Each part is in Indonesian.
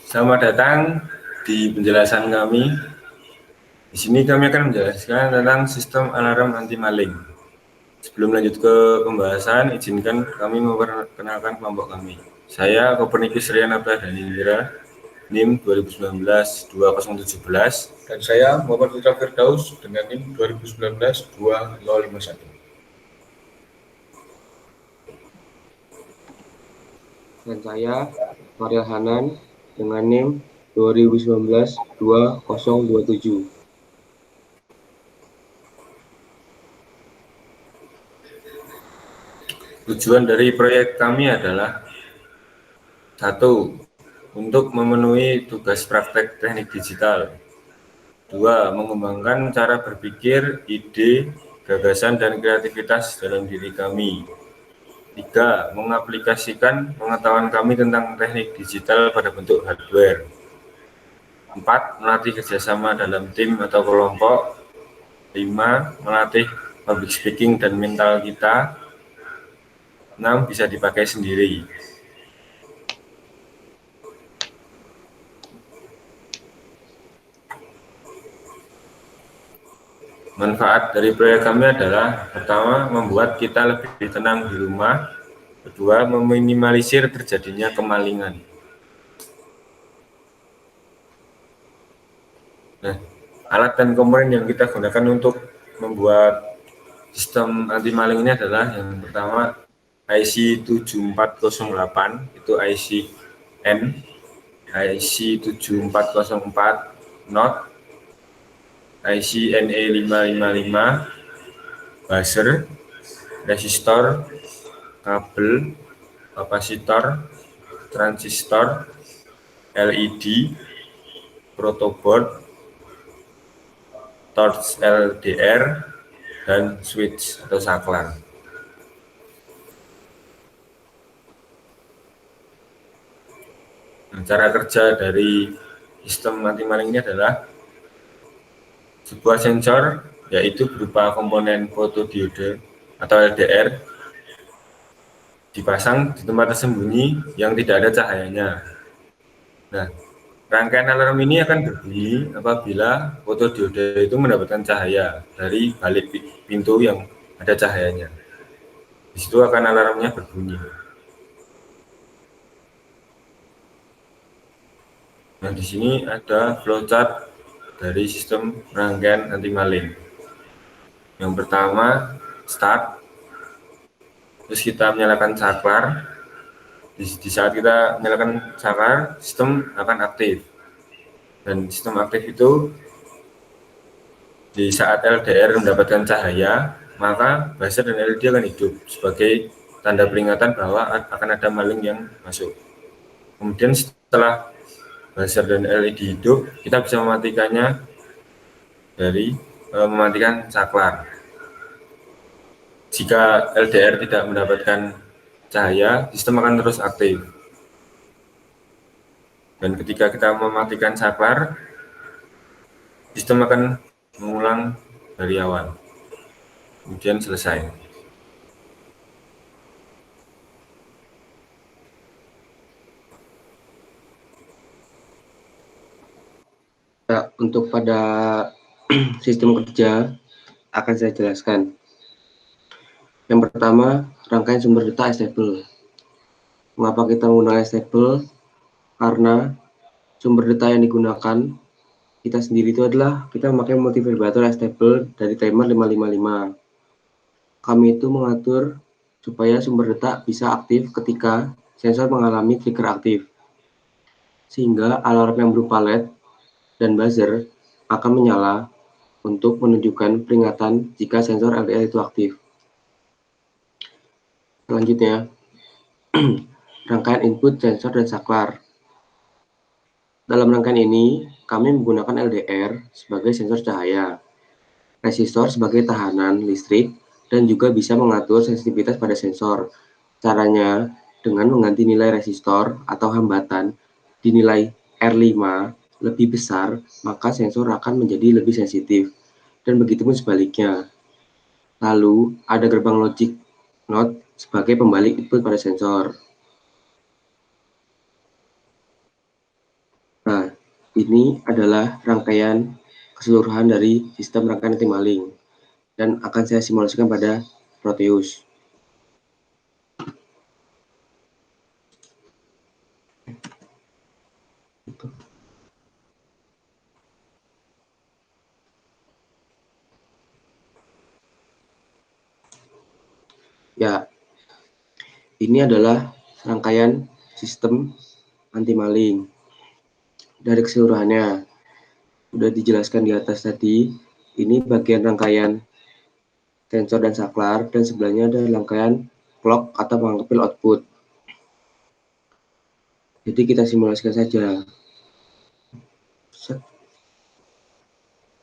Selamat datang di penjelasan kami. Di sini kami akan menjelaskan tentang sistem alarm anti maling. Sebelum lanjut ke pembahasan, izinkan kami memperkenalkan kelompok kami. Saya Kopernikus Riana Pradhanindra, NIM 2019-2017, dan saya Muhammad Putra Firdaus dengan NIM 2019-2051. Dan saya Mariel Hanan dengan NIM 2019-2027. Tujuan dari proyek kami adalah 1. Untuk memenuhi tugas praktek teknik digital. 2. Mengembangkan cara berpikir, ide, gagasan, dan kreativitas dalam diri kami. 3. Mengaplikasikan pengetahuan kami tentang teknik digital pada bentuk hardware. 4. Melatih kerjasama dalam tim atau kelompok. 5. Melatih public speaking dan mental kita. 6. Bisa dipakai sendiri. Manfaat dari proyek kami adalah: pertama, membuat kita lebih tenang di rumah. Kedua, meminimalisir terjadinya kemalingan. Nah, alat dan komponen yang kita gunakan untuk membuat sistem anti maling ini adalah yang pertama IC 7408, itu IC N, IC 7404 NOT, IC NE555, buzzer, resistor, kabel, kapasitor, transistor, LED, protoboard, torch LDR, dan switch atau saklar. Nah, cara kerja dari sistem anti maling ini adalah sebuah sensor, yaitu berupa komponen fotodiode atau LDR, dipasang di tempat tersembunyi yang tidak ada cahayanya. Nah, rangkaian alarm ini akan berbunyi apabila fotodiode itu mendapatkan cahaya dari balik pintu yang ada cahayanya. Di situ akan alarmnya berbunyi. Nah, di sini ada flowchart dari sistem rangkaian anti maling. Yang pertama, start. Terus kita menyalakan saklar. Di saat kita menyalakan saklar, sistem akan aktif. Dan sistem aktif itu di saat LDR mendapatkan cahaya, maka buzzer dan LED akan hidup sebagai tanda peringatan bahwa akan ada maling yang masuk. Kemudian setelah buzzer dan LED hidup, kita bisa mematikannya dari mematikan saklar. Jika LDR tidak mendapatkan cahaya, sistem akan terus aktif. Dan ketika kita mematikan saklar, sistem akan mengulang dari awal. Kemudian selesai. Nah, untuk pada sistem kerja akan saya jelaskan. Yang pertama, rangkaian sumber data stable. Mengapa kita menggunakan stable? Karena sumber data yang digunakan kita sendiri itu adalah kita memakai multivibrator stable dari timer 555. Kami itu mengatur supaya sumber data bisa aktif ketika sensor mengalami trigger aktif, sehingga alarm yang berupa LED dan buzzer akan menyala untuk menunjukkan peringatan jika sensor LDR itu aktif. Selanjutnya, rangkaian input sensor dan saklar. Dalam rangkaian ini, kami menggunakan LDR sebagai sensor cahaya, resistor sebagai tahanan listrik, dan juga bisa mengatur sensitivitas pada sensor. Caranya dengan mengganti nilai resistor atau hambatan di nilai R5 lebih besar, maka sensor akan menjadi lebih sensitif, dan begitu pun sebaliknya. Lalu, ada gerbang logic NOT sebagai pembalik input pada sensor. Ini adalah rangkaian keseluruhan dari sistem rangkaian anti-maling dan akan saya simulasikan pada Proteus. Ya, ini adalah rangkaian sistem anti-maling dari keseluruhannya. Sudah dijelaskan di atas tadi, ini bagian rangkaian sensor dan saklar, dan sebelahnya ada rangkaian clock atau pengapel output. Jadi kita simulasikan saja.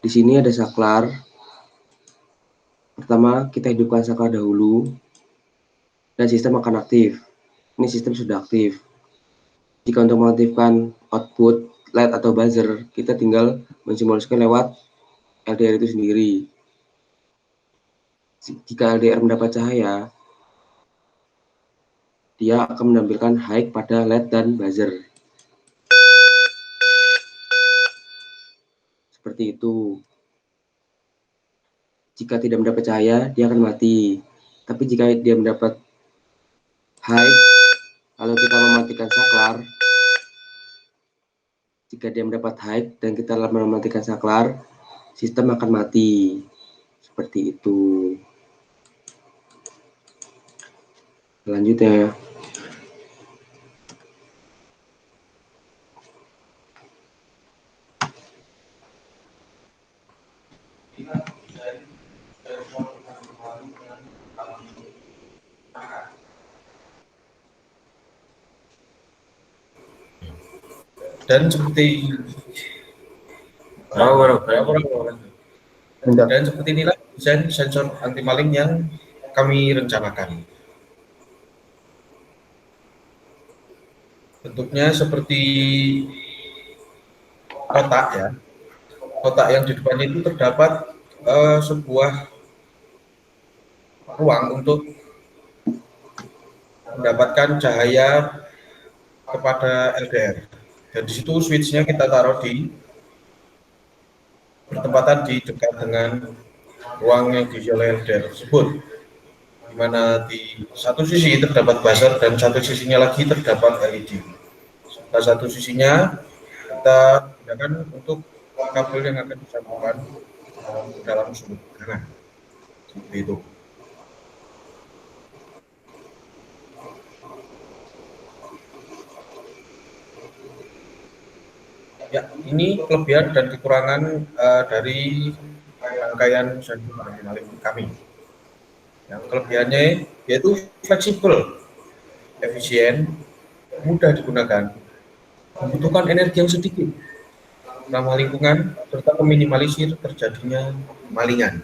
Di sini ada saklar. Pertama, kita hidupkan saklar dahulu, dan sistem akan aktif. Ini sistem sudah aktif. Jika untuk mengaktifkan output light atau buzzer, kita tinggal mensimulasikan lewat LDR itu sendiri. Jika LDR mendapat cahaya, dia akan menampilkan high pada LED dan buzzer. Seperti itu. Jika tidak mendapat cahaya, dia akan mati. Tapi jika dia mendapat high, lalu kita mematikan saklar. Jika dia mendapat high dan kita mematikan saklar, sistem akan mati. Seperti itu. Selanjutnya, Dan seperti dan seperti inilah desain sensor anti maling yang kami rencanakan. Bentuknya seperti kotak ya. Kotak yang di depannya itu terdapat sebuah ruang untuk mendapatkan cahaya kepada LDR. Dan di situ switch-nya kita taruh di bertempatan di dekat dengan ruang yang diisi oleh LDR tersebut, di mana di satu sisi terdapat buzzer dan satu sisinya lagi terdapat LED. Pada satu sisinya kita gunakan untuk kabel yang akan disambungkan dalam sumber tegangan. Seperti itu. Ya, ini kelebihan dan kekurangan dari rangkaian sensor anti maling kami. Yang kelebihannya yaitu fleksibel, efisien, mudah digunakan, membutuhkan energi yang sedikit, ramah lingkungan, serta meminimalisir terjadinya malingan.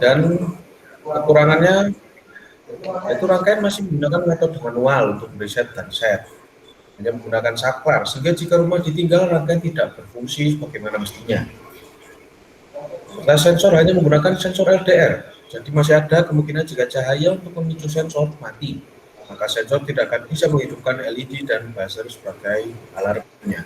Dan kekurangannya itu rangkaian masih menggunakan metode manual untuk reset dan set, hanya menggunakan saklar, sehingga jika rumah ditinggal rangkaian tidak berfungsi sebagaimana mestinya. Nah, sensor hanya menggunakan sensor LDR, jadi masih ada kemungkinan jika cahaya untuk memicu sensor mati, maka sensor tidak akan bisa menghidupkan LED dan buzzer sebagai alarmnya.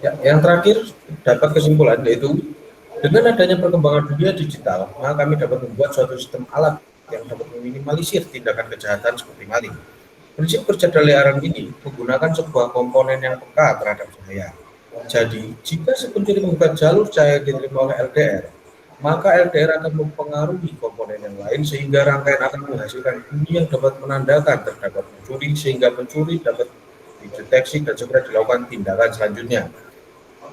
Ya, yang terakhir dapat kesimpulan yaitu dengan adanya perkembangan dunia digital, maka kami dapat membuat suatu sistem alat yang dapat meminimalisir tindakan kejahatan seperti maling. Prinsip kerja dari alarm ini menggunakan sebuah komponen yang peka terhadap cahaya. Jadi, jika si pencuri membuka jalur cahaya yang diterima oleh LDR, maka LDR akan mempengaruhi komponen yang lain sehingga rangkaian akan menghasilkan bunyi yang dapat menandakan terdapat pencuri sehingga pencuri dapat dideteksi dan segera dilakukan tindakan selanjutnya.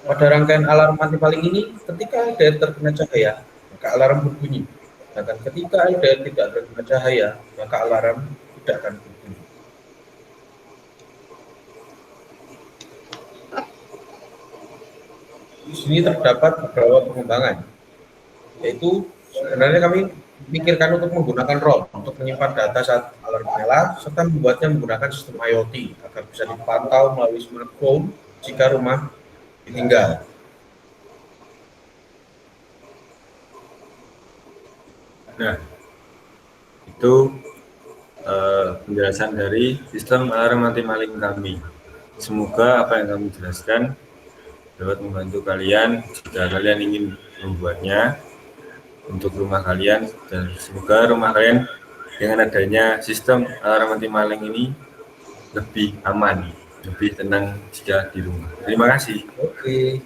Pada rangkaian alarm anti maling ini, ketika LDR terkena cahaya, maka alarm berbunyi. Dan ketika LDR tidak terkena cahaya, maka alarm tidak akan berbunyi. Di sini terdapat beberapa pengembangan, yaitu sebenarnya kami pikirkan untuk menggunakan ROM untuk menyimpan data saat alarm menyala, serta membuatnya menggunakan sistem IoT agar bisa dipantau melalui smartphone jika rumah ditinggal. Nah, itu penjelasan dari sistem alarm anti maling kami. Semoga apa yang kami jelaskan dapat membantu kalian jika kalian ingin membuatnya untuk rumah kalian, dan semoga rumah kalian dengan adanya sistem alarm anti maling ini lebih aman, lebih tenang jika di rumah. Terima kasih. Oke.